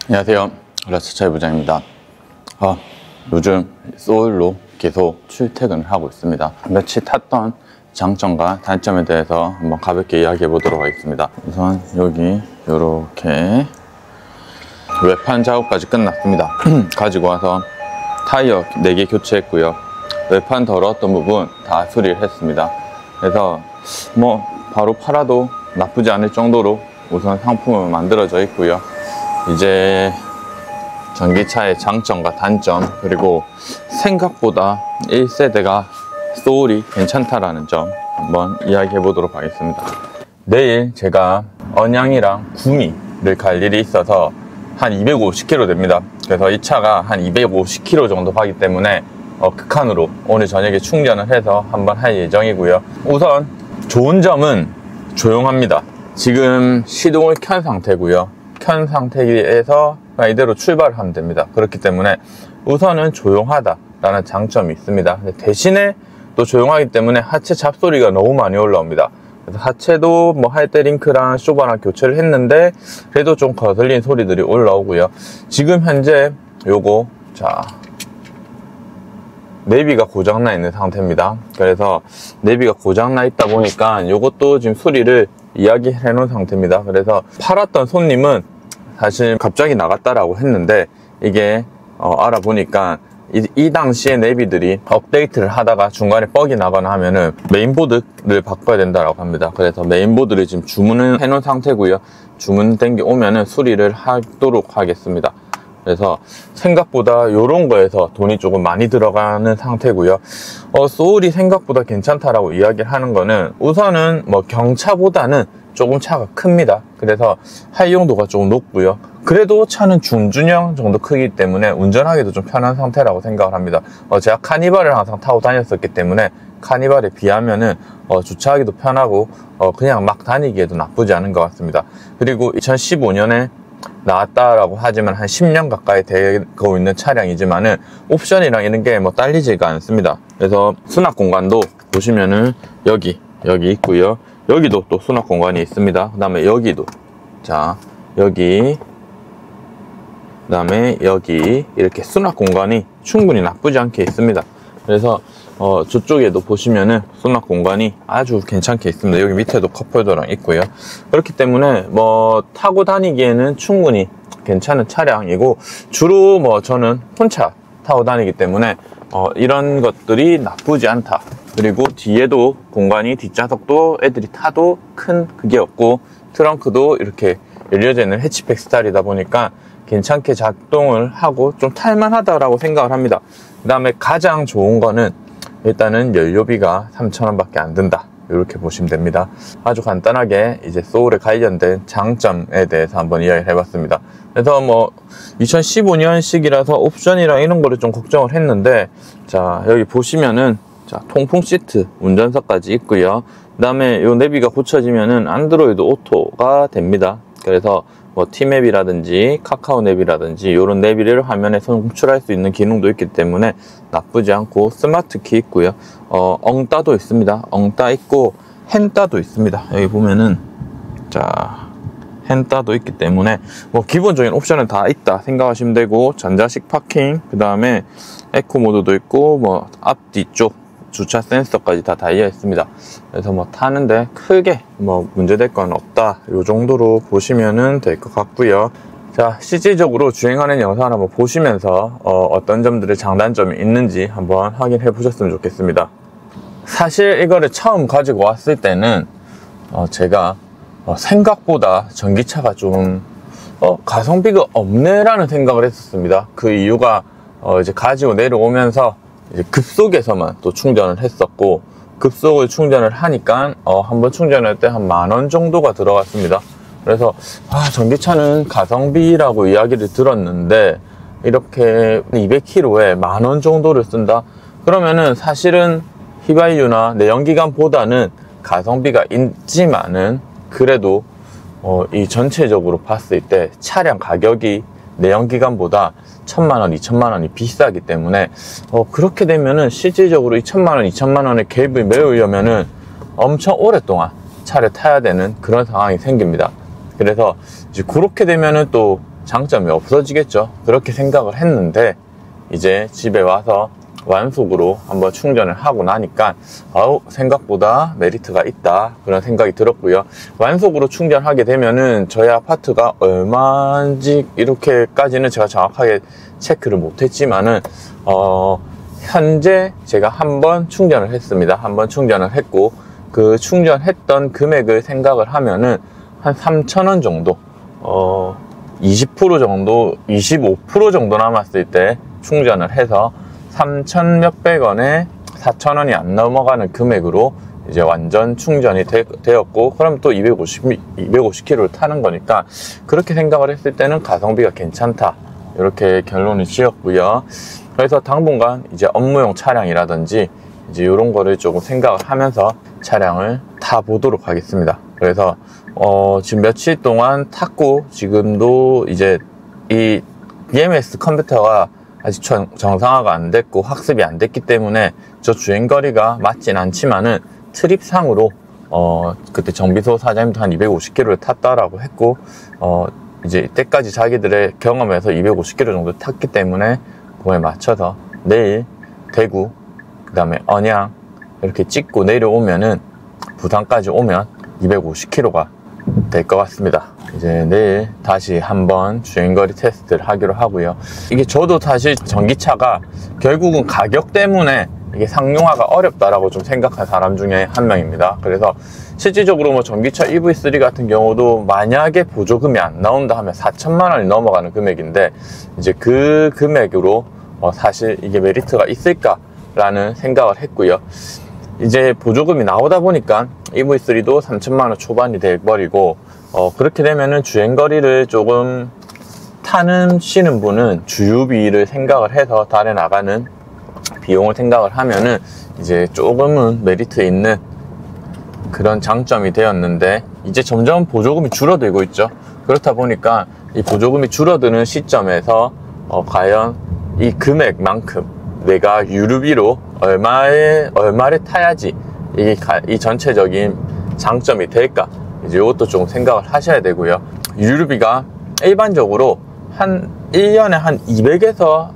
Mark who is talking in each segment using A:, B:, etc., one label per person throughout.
A: 안녕하세요, 라스차이 부장입니다. 요즘 소울로 계속 출퇴근을 하고 있습니다. 며칠 탔던 장점과 단점에 대해서 한번 가볍게 이야기해 보도록 하겠습니다. 우선 여기 이렇게 외판 작업까지 끝났습니다. 가지고 와서 타이어 4개 교체했고요. 외판 더러웠던 부분 다 수리를 했습니다. 그래서 뭐 바로 팔아도 나쁘지 않을 정도로 우선 상품은 만들어져 있고요. 이제 전기차의 장점과 단점, 그리고 생각보다 1세대가 소울이 괜찮다라는 점 한번 이야기해 보도록 하겠습니다. 내일 제가 언양이랑 구미를 갈 일이 있어서 한 250km 됩니다. 그래서 이 차가 한 250km 정도 가기 때문에 극한으로 오늘 저녁에 충전을 해서 한번 할 예정이고요. 우선 좋은 점은 조용합니다. 지금 시동을 켠 상태고요. 켠 상태에서 그냥 이대로 출발을 하면 됩니다. 그렇기 때문에 우선은 조용하다라는 장점이 있습니다. 대신에 또 조용하기 때문에 하체 잡소리가 너무 많이 올라옵니다. 그래서 하체도 뭐 할때 링크랑 쇼바랑 교체를 했는데 그래도 좀 거슬린 소리들이 올라오고요. 지금 현재 요거 내비가 고장나 있는 상태입니다. 그래서 내비가 고장나 있다 보니까 요것도 지금 수리를 이야기해 놓은 상태입니다. 그래서 팔았던 손님은 사실 갑자기 나갔다라고 했는데 이게 알아보니까 이 당시에 내비들이 업데이트를 하다가 중간에 뻑이 나거나 하면은 메인보드를 바꿔야 된다라고 합니다. 그래서 메인보드를 지금 주문을 해 놓은 상태고요. 주문된 게 오면은 수리를 하도록 하겠습니다. 그래서 생각보다 이런 거에서 돈이 조금 많이 들어가는 상태고요. 소울이 생각보다 괜찮다라고 이야기를 하는 거는 우선은 뭐 경차보다는 조금 차가 큽니다. 그래서 활용도가 조금 높고요. 그래도 차는 중준형 정도 크기 때문에 운전하기도 좀 편한 상태라고 생각을 합니다. 제가 카니발을 항상 타고 다녔었기 때문에 카니발에 비하면은 주차하기도 편하고 그냥 막 다니기에도 나쁘지 않은 것 같습니다. 그리고 2015년에 나왔다라고 하지만 한 10년 가까이 되고 있는 차량이지만은 옵션이랑 이런 게 뭐 딸리지가 않습니다. 그래서 수납 공간도 보시면은 여기 있고요. 여기도 또 수납 공간이 있습니다. 그 다음에 여기도 여기, 그 다음에 여기 이렇게 수납 공간이 충분히 나쁘지 않게 있습니다. 그래서 저쪽에도 보시면은 수납 공간이 아주 괜찮게 있습니다. 여기 밑에도 컵홀더랑 있고요. 그렇기 때문에 뭐 타고 다니기에는 충분히 괜찮은 차량이고, 주로 뭐 저는 혼자 타고 다니기 때문에 이런 것들이 나쁘지 않다. 그리고 뒤에도 공간이, 뒷좌석도 애들이 타도 큰 그게 없고, 트렁크도 이렇게 열려져 있는 해치백 스타일이다 보니까 괜찮게 작동을 하고 좀 탈만하다라고 생각을 합니다. 그 다음에 가장 좋은 거는 일단은 연료비가 3,000원 밖에 안 든다, 이렇게 보시면 됩니다. 아주 간단하게 이제 소울에 관련된 장점에 대해서 한번 이야기를 해봤습니다. 그래서 뭐 2015년식이라서 옵션이랑 이런 거를 좀 걱정을 했는데, 여기 보시면은 통풍 시트 운전석까지 있고요. 그 다음에 요 내비가 고쳐지면은 안드로이드 오토가 됩니다. 그래서 뭐 티맵이라든지 카카오 맵이라든지 이런 내비를 화면에 송출할 수 있는 기능도 있기 때문에 나쁘지 않고, 스마트 키 있고요. 엉따도 있습니다. 엉따 있고 핸따도 있습니다. 여기 보면은 핸따도 있기 때문에 뭐 기본적인 옵션은 다 있다 생각하시면 되고, 전자식 파킹, 그 다음에 에코 모드도 있고, 뭐 앞 뒤쪽 주차 센서까지 다 달려 있습니다. 그래서 뭐 타는데 크게 뭐 문제될 건 없다, 요 정도로 보시면은 될 것 같고요. 실질적으로 주행하는 영상을 한번 보시면서 어떤 점들의 장단점이 있는지 한번 확인해 보셨으면 좋겠습니다. 사실 이거를 처음 가지고 왔을 때는 제가 생각보다 전기차가 좀 가성비가 없네 라는 생각을 했었습니다. 그 이유가 이제 가지고 내려오면서 이제 급속에서만 또 충전을 했었고, 급속을 충전을 하니까 한번 충전할 때 한 10,000원 정도가 들어갔습니다. 그래서 전기차는 가성비라고 이야기를 들었는데 이렇게 200km에 10,000원 정도를 쓴다? 그러면은 사실은 휘발유나 내연기관보다는 가성비가 있지만은 그래도 이 전체적으로 봤을 때 차량 가격이 내연기관보다 1,000만원, 2,000만원이 비싸기 때문에 그렇게 되면은 실질적으로 이 1,000만원, 2,000만원의 갭을 메우려면은 엄청 오랫동안 차를 타야 되는 그런 상황이 생깁니다. 그래서 이제 그렇게 되면은 또 장점이 없어지겠죠. 그렇게 생각을 했는데 이제 집에 와서 완속으로 한번 충전을 하고 나니까 생각보다 메리트가 있다, 그런 생각이 들었고요. 완속으로 충전하게 되면은 저희 아파트가 얼마인지 이렇게까지는 제가 정확하게 체크를 못했지만은 현재 제가 한번 충전을 했습니다. 한번 충전을 했고, 그 충전했던 금액을 생각을 하면은 한 3,000원 정도, 20% 정도, 25% 정도 남았을 때 충전을 해서 3,000 몇백 원에 4,000원이 안 넘어가는 금액으로 이제 완전 충전이 되었고, 그럼 또 250km를 타는 거니까 그렇게 생각을 했을 때는 가성비가 괜찮다, 이렇게 결론을 지었고요. 그래서 당분간 이제 업무용 차량이라든지 이제 이런 거를 조금 생각을 하면서 차량을 타 보도록 하겠습니다. 그래서 지금 며칠 동안 탔고, 지금도 이제 이 BMS 컴퓨터가 아직 정상화가 안 됐고 학습이 안 됐기 때문에 저 주행거리가 맞진 않지만은 트립상으로 그때 정비소 사장님도 한 250km를 탔다라고 했고, 이제 이때까지 자기들의 경험에서 250km 정도 탔기 때문에 그거에 맞춰서 내일 대구, 그 다음에 언양 이렇게 찍고 내려오면은 부산까지 오면 250km가 될 것 같습니다. 이제 내일 다시 한번 주행거리 테스트를 하기로 하고요. 이게 저도 사실 전기차가 결국은 가격 때문에 이게 상용화가 어렵다라고 좀 생각한 사람 중에 한 명입니다. 그래서 실질적으로 뭐 전기차 EV3 같은 경우도 만약에 보조금이 안 나온다 하면 4천만 원이 넘어가는 금액인데, 이제 그 금액으로 사실 이게 메리트가 있을까라는 생각을 했고요. 이제 보조금이 나오다 보니까 EV3도 3천만 원 초반이 돼버리고, 그렇게 되면은 주행거리를 조금 타시는 분은 주유비를 생각을 해서 달에 나가는 비용을 생각을 하면은 이제 조금은 메리트 있는 그런 장점이 되었는데, 이제 점점 보조금이 줄어들고 있죠. 그렇다 보니까 이 보조금이 줄어드는 시점에서 과연 이 금액만큼 내가 유류비로 얼마를 타야지 이 전체적인 장점이 될까, 이제 이것도 좀 생각을 하셔야 되고요. 유류비가 일반적으로 한 1년에 한 200에서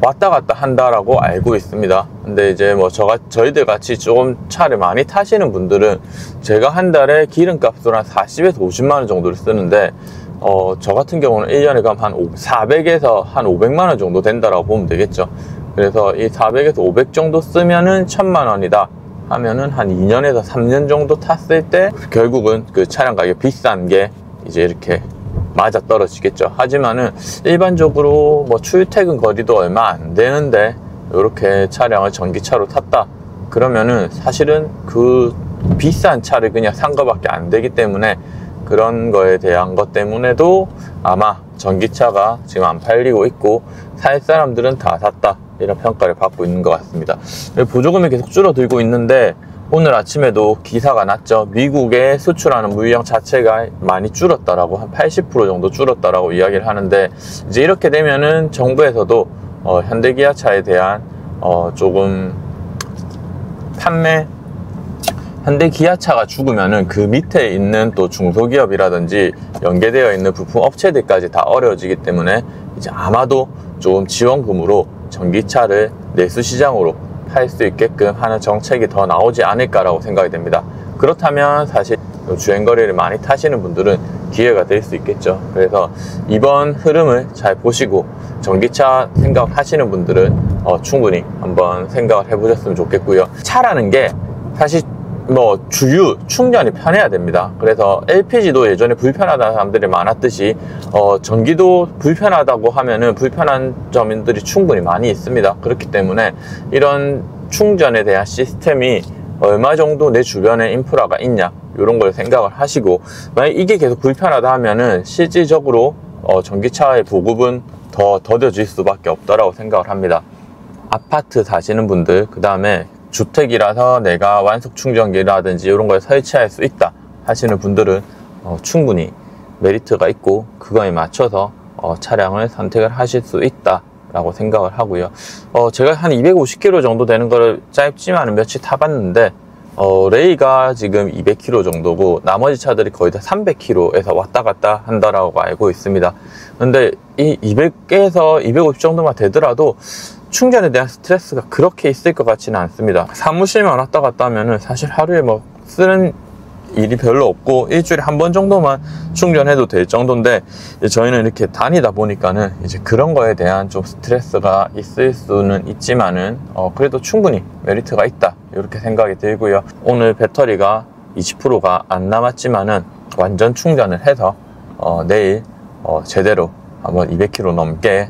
A: 왔다 갔다 한다라고 알고 있습니다. 근데 이제 뭐 저희들 같이 조금 차를 많이 타시는 분들은 제가 한 달에 기름값으로 한 40에서 50만 원 정도를 쓰는데, 저 같은 경우는 1년에 그럼 한 400에서 한 500만 원 정도 된다라고 보면 되겠죠. 그래서 이 400에서 500 정도 쓰면은 1000만 원이다 하면은 한 2년에서 3년 정도 탔을 때 결국은 그 차량 가격 비싼 게 이제 이렇게 맞아 떨어지겠죠. 하지만은 일반적으로 뭐 출퇴근 거리도 얼마 안 되는데 이렇게 차량을 전기차로 탔다 그러면은 사실은 그 비싼 차를 그냥 산 거밖에 안 되기 때문에, 그런 거에 대한 것 때문에도 아마 전기차가 지금 안 팔리고 있고 살 사람들은 다 샀다, 이런 평가를 받고 있는 것 같습니다. 보조금이 계속 줄어들고 있는데, 오늘 아침에도 기사가 났죠. 미국에 수출하는 물량 자체가 많이 줄었다라고, 한 80% 정도 줄었다라고 이야기를 하는데, 이제 이렇게 되면은 정부에서도 현대기아차에 대한 조금 현대기아차가 죽으면은 그 밑에 있는 또 중소기업이라든지 연계되어 있는 부품 업체들까지 다 어려워지기 때문에 이제 아마도 조금 지원금으로 전기차를 내수시장으로 팔 수 있게끔 하는 정책이 더 나오지 않을까라고 생각이 됩니다. 그렇다면 사실 주행거리를 많이 타시는 분들은 기회가 될 수 있겠죠. 그래서 이번 흐름을 잘 보시고 전기차 생각하시는 분들은 충분히 한번 생각을 해보셨으면 좋겠고요. 차라는 게 사실 뭐 충전이 편해야 됩니다. 그래서 LPG도 예전에 불편하다는 사람들이 많았듯이 전기도 불편하다고 하면은 불편한 점들이 충분히 많이 있습니다. 그렇기 때문에 이런 충전에 대한 시스템이 얼마 정도 내 주변에 인프라가 있냐, 이런 걸 생각을 하시고, 만약 이게 계속 불편하다 하면은 실질적으로 전기차의 보급은 더 더뎌질 수밖에 없다라고 생각을 합니다. 아파트 사시는 분들, 그 다음에 주택이라서 내가 완속 충전기라든지 이런 걸 설치할 수 있다 하시는 분들은 충분히 메리트가 있고 그거에 맞춰서 차량을 선택을 하실 수 있다 라고 생각을 하고요. 제가 한 250km 정도 되는 거를 짧지만 며칠 타봤는데 레이가 지금 200km 정도고 나머지 차들이 거의 다 300km에서 왔다 갔다 한다라고 알고 있습니다. 근데 이 200에서 250 정도만 되더라도 충전에 대한 스트레스가 그렇게 있을 것 같지는 않습니다. 사무실만 왔다 갔다 하면은 사실 하루에 뭐 쓰는 일이 별로 없고 일주일에 한 번 정도만 충전해도 될 정도인데, 저희는 이렇게 다니다 보니까는 이제 그런 거에 대한 좀 스트레스가 있을 수는 있지만은 그래도 충분히 메리트가 있다 이렇게 생각이 들고요. 오늘 배터리가 20%가 안 남았지만은 완전 충전을 해서 내일 제대로 한번 200km 넘게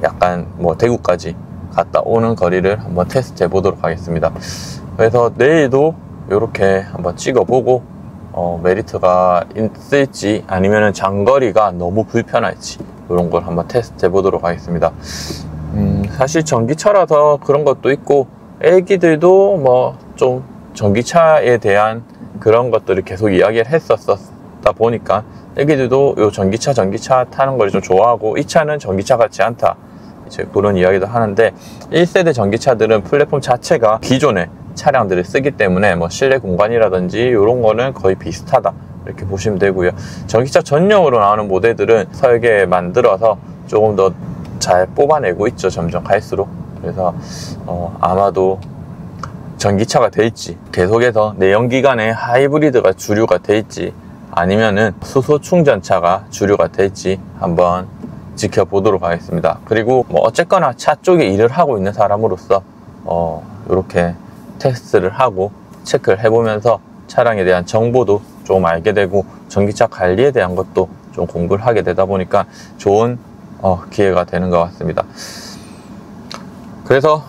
A: 약간 뭐 대구까지 갔다 오는 거리를 한번 테스트 해 보도록 하겠습니다. 그래서 내일도 이렇게 한번 찍어보고 메리트가 있을지 아니면 장거리가 너무 불편할지 이런 걸 한번 테스트 해 보도록 하겠습니다. 사실 전기차라서 그런 것도 있고, 애기들도 뭐 좀 전기차에 대한 그런 것들을 계속 이야기를 했었다 보니까 애기들도 요 전기차 타는 걸 좀 좋아하고, 이 차는 전기차 같지 않다 이제 그런 이야기도 하는데, 1세대 전기차들은 플랫폼 자체가 기존의 차량들을 쓰기 때문에 뭐 실내 공간이라든지 이런 거는 거의 비슷하다 이렇게 보시면 되고요. 전기차 전용으로 나오는 모델들은 설계 만들어서 조금 더 잘 뽑아내고 있죠, 점점 갈수록. 그래서 아마도 전기차가 될지, 계속해서 내연기관의 하이브리드가 주류가 될지, 아니면은 수소 충전차가 주류가 될지 한번 지켜보도록 하겠습니다. 그리고 뭐 어쨌거나 차 쪽에 일을 하고 있는 사람으로서 이렇게 테스트를 하고 체크를 해보면서 차량에 대한 정보도 좀 알게 되고, 전기차 관리에 대한 것도 좀 공부를 하게 되다 보니까 좋은 기회가 되는 것 같습니다. 그래서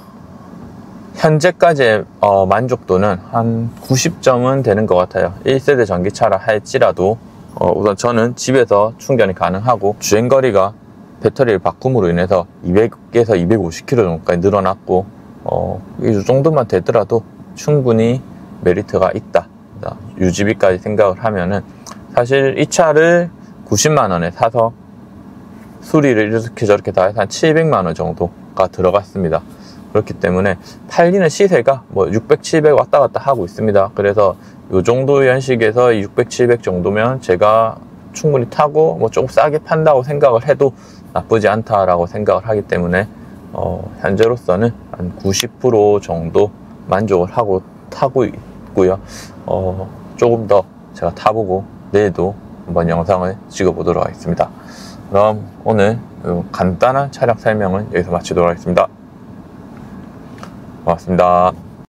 A: 현재까지의 만족도는 한 90점은 되는 것 같아요. 1세대 전기차라 할지라도 우선 저는 집에서 충전이 가능하고, 주행거리가 배터리를 바꿈으로 인해서 200에서 250km 정도까지 늘어났고, 이 정도만 되더라도 충분히 메리트가 있다. 유지비까지 생각을 하면은 사실 이 차를 90만원에 사서 수리를 이렇게 저렇게 다 해서 한 700만원 정도가 들어갔습니다. 그렇기 때문에 팔리는 시세가 뭐 600, 700 왔다 갔다 하고 있습니다. 그래서 이 정도 연식에서 600, 700 정도면 제가 충분히 타고 뭐 조금 싸게 판다고 생각을 해도 나쁘지 않다라고 생각을 하기 때문에 현재로서는 한 90% 정도 만족을 하고 타고 있고요. 조금 더 제가 타보고 내일도 한번 영상을 찍어 보도록 하겠습니다. 그럼 오늘 간단한 차량 설명은 여기서 마치도록 하겠습니다. 고맙습니다.